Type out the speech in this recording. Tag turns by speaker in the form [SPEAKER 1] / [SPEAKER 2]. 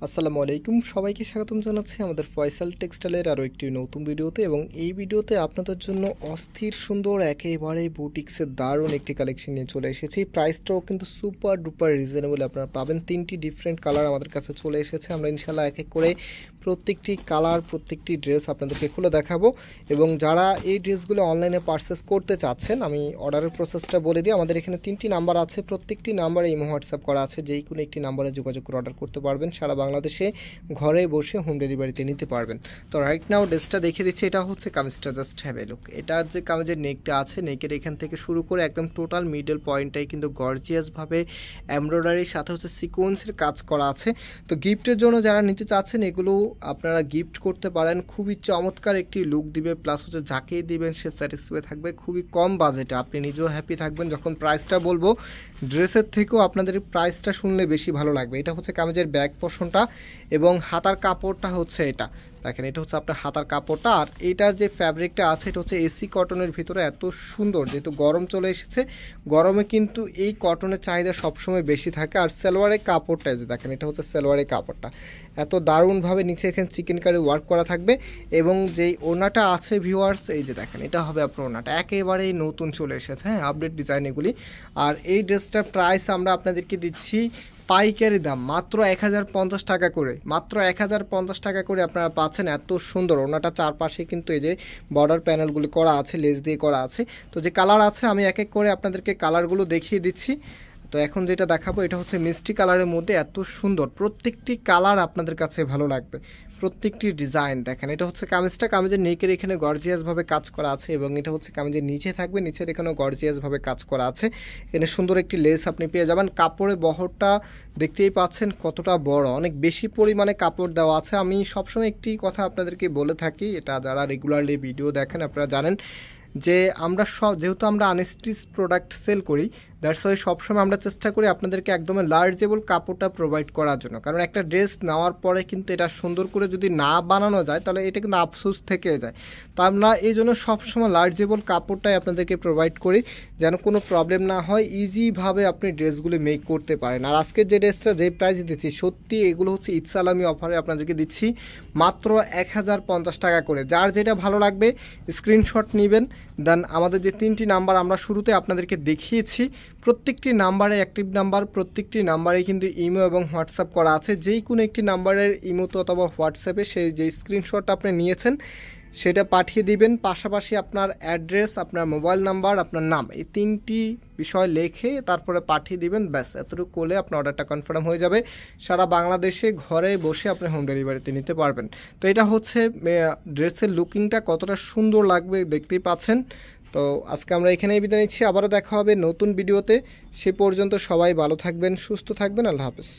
[SPEAKER 1] আসসালামু আলাইকুম, সবাইকে স্বাগতম জানাচ্ছি আমাদের ফয়সাল টেক্সটাইলের আরও একটি নতুন ভিডিওতে। এবং এই ভিডিওতে আপনাদের জন্য অস্থির সুন্দর একেবারে বুটিক্সের দারুণ একটি কালেকশন নিয়ে চলে এসেছি। প্রাইসটাও কিন্তু সুপার ডুপার রিজনেবল আপনারা পাবেন। 3টি ডিফারেন্ট কালার আমাদের কাছে চলে এসেছে। আমরা ইনশাল্লাহ এক এক করে প্রত্যেকটি কালার, প্রত্যেকটি ড্রেস আপনাদেরকে খুলে দেখাবো। এবং যারা এই ড্রেসগুলো অনলাইনে পারচেস করতে চাচ্ছেন, আমি অর্ডারের প্রসেসটা বলে দিই। আমাদের এখানে 3টি নাম্বার আছে, প্রত্যেকটি নাম্বারে ইমো হোয়াটসঅ্যাপ করা আছে। যেই কোনো একটি নাম্বারে যোগাযোগ করে অর্ডার করতে পারবেন। সারা বাংলাদেশে ঘরে বসে হোম ডেলিভারিতে নিতে পারবেন। তো রাইট নাও ড্রেসটা দেখিয়ে দিচ্ছি। এটা হচ্ছে কামিজটা, জাস্ট হ্যাভ এ লুক। এটার যে কামিজের নেকটা আছে, নেকের এখান থেকে শুরু করে একদম টোটাল মিডল পয়েন্টটাই কিন্তু গর্জিয়াসভাবে এমব্রয়ডারির সাথে হচ্ছে সিকোয়েন্সের কাজ করা আছে। তো গিফটের জন্য যারা নিতে চাচ্ছেন, এগুলো আপনারা গিফট করতে পারেন। খুবই চমৎকার একটি লুক দিবে, প্লাস হচ্ছে যাকেই দিবেন সে স্যাটিসফাই থাকবে। খুবই কম বাজেটে আপনি নিজেও হ্যাপি থাকবেন। যখন প্রাইসটা বলবো, ড্রেসের থেকেও আপনাদের প্রাইসটা শুনলে বেশি ভালো লাগবে। এটা হচ্ছে কামিজের ব্যাক পোর্শনটা এবং হাতার কাপড়টা হচ্ছে এটা দেখেন, এটা হচ্ছে আপনার হাতার কাপড়টা। আর এটার যে ফ্যাব্রিকটা আছে, এটা হচ্ছে এসি কটনের ভিতরে এত সুন্দর। যেহেতু গরম চলে এসেছে, গরমে কিন্তু এই কটনের চাহিদা সবসময় বেশি থাকে। আর সালোয়ারের কাপড়টা যে দেখেন, এটা হচ্ছে সালোয়ারের কাপড়টা এত দারুণভাবে নিচে এখানে চিকেন কারি ওয়ার্ক করা থাকবে। এবং যেই ওনাটা আছে ভিউয়ার্স, এই যে দেখেন, এটা হবে আপনার ওনাটা একেবারেই নতুন চলে এসেছে, হ্যাঁ, আপডেট ডিজাইন এগুলি। আর এই ড্রেসটার প্রাইস আমরা আপনাদেরকে দিচ্ছি পাইকারি দাম মাত্র 1050 টাকা করে। মাত্র 1050 টাকা করে আপনারা পাচ্ছেন এত সুন্দর ওনাটা। চারপাশে কিন্তু এই যে বর্ডার প্যানেলগুলি করা আছে, লেস দিয়ে করা আছে। তো যে কালার আছে, আমি এক এক করে আপনাদেরকে কালারগুলো দেখিয়ে দিচ্ছি। তো এখন যেটা দেখাবো, এটা হচ্ছে মিষ্টি কালারের মধ্যে এত সুন্দর। প্রত্যেকটি কালার আপনাদের কাছে ভালো লাগবে, প্রত্যেকটি ডিজাইন দেখেন। এটা হচ্ছে কামিজটা, কামিজের নেকের এখানে গর্জিয়াসভাবে কাজ করা আছে। এবং এটা হচ্ছে কামিজের নিচে থাকবে, নিচের এখানেও গর্জিয়াসভাবে কাজ করা আছে। এখানে সুন্দর একটি লেস আপনি পেয়ে যাবেন। কাপড়ের বহরটা দেখতেই পাচ্ছেন কতটা বড়, অনেক বেশি পরিমাণে কাপড় দেওয়া আছে। আমি সবসময় একটি কথা আপনাদেরকে বলে থাকি, এটা যারা রেগুলারলি ভিডিও দেখেন আপনারা জানেন যে আমরা যেহেতু আমরা আনস্টিচ প্রোডাক্ট সেল করি, দ্যাটস ওয়াই সবসময় আমরা চেষ্টা করি আপনাদেরকে একদম লার্জেবল কাপড়টা প্রোভাইড করার জন্য। কারণ একটা ড্রেস নেওয়ার পরে কিন্তু এটা সুন্দর করে যদি না বানানো যায়, তাহলে এটা কিন্তু আফসোস থেকে যায়। তো আমরা এই জন্য সবসময় লার্জেবল কাপড়টাই আপনাদেরকে প্রোভাইড করি, যেন কোনো প্রবলেম না হয়, ইজিভাবে আপনি ড্রেসগুলো মেক করতে পারেন। আর আজকের যে ড্রেসটা যে প্রাইস দিচ্ছি, সত্যি এগুলো হচ্ছে ঈদ সালামি অফারে আপনাদেরকে দিচ্ছি মাত্র 1050 টাকা করে। যার যেটা ভালো লাগবে স্ক্রিনশট নেবেন। দেন আমাদের যে 3টি নাম্বার আমরা শুরুতে আপনাদেরকে দেখিয়েছি, প্রত্যেকটি নাম্বারে অ্যাক্টিভ নাম্বার, প্রত্যেকটি নাম্বারে কিন্তু ইমো এবং হোয়াটসঅ্যাপ করা আছে। যেই কোনো একটি নাম্বারের ইমোতে অথবা হোয়াটসঅ্যাপে সেই যে স্ক্রিনশটটা আপনি নিয়েছেন সেটা পাঠিয়ে দিবেন। পাশাপাশি আপনার অ্যাড্রেস, আপনার মোবাইল নাম্বার, আপনার নাম, এই 3টি বিষয় লিখে তারপরে পাঠিয়ে দিবেন। ব্যাস, এতটুকু করলে আপনার অর্ডারটা কনফার্ম হয়ে যাবে। সারা বাংলাদেশে ঘরে বসে আপনি হোম ডেলিভারিতে নিতে পারবেন। তো এটা হচ্ছে ড্রেসের লুকিংটা কতটা সুন্দর লাগবে দেখতেই পাচ্ছেন। তো আজকে আমরা এখানেই বিদায় নিচ্ছি, আবারও দেখা হবে নতুন ভিডিওতে। সে পর্যন্ত সবাই ভালো থাকবেন, সুস্থ থাকবেন। আল্লাহ হাফেজ।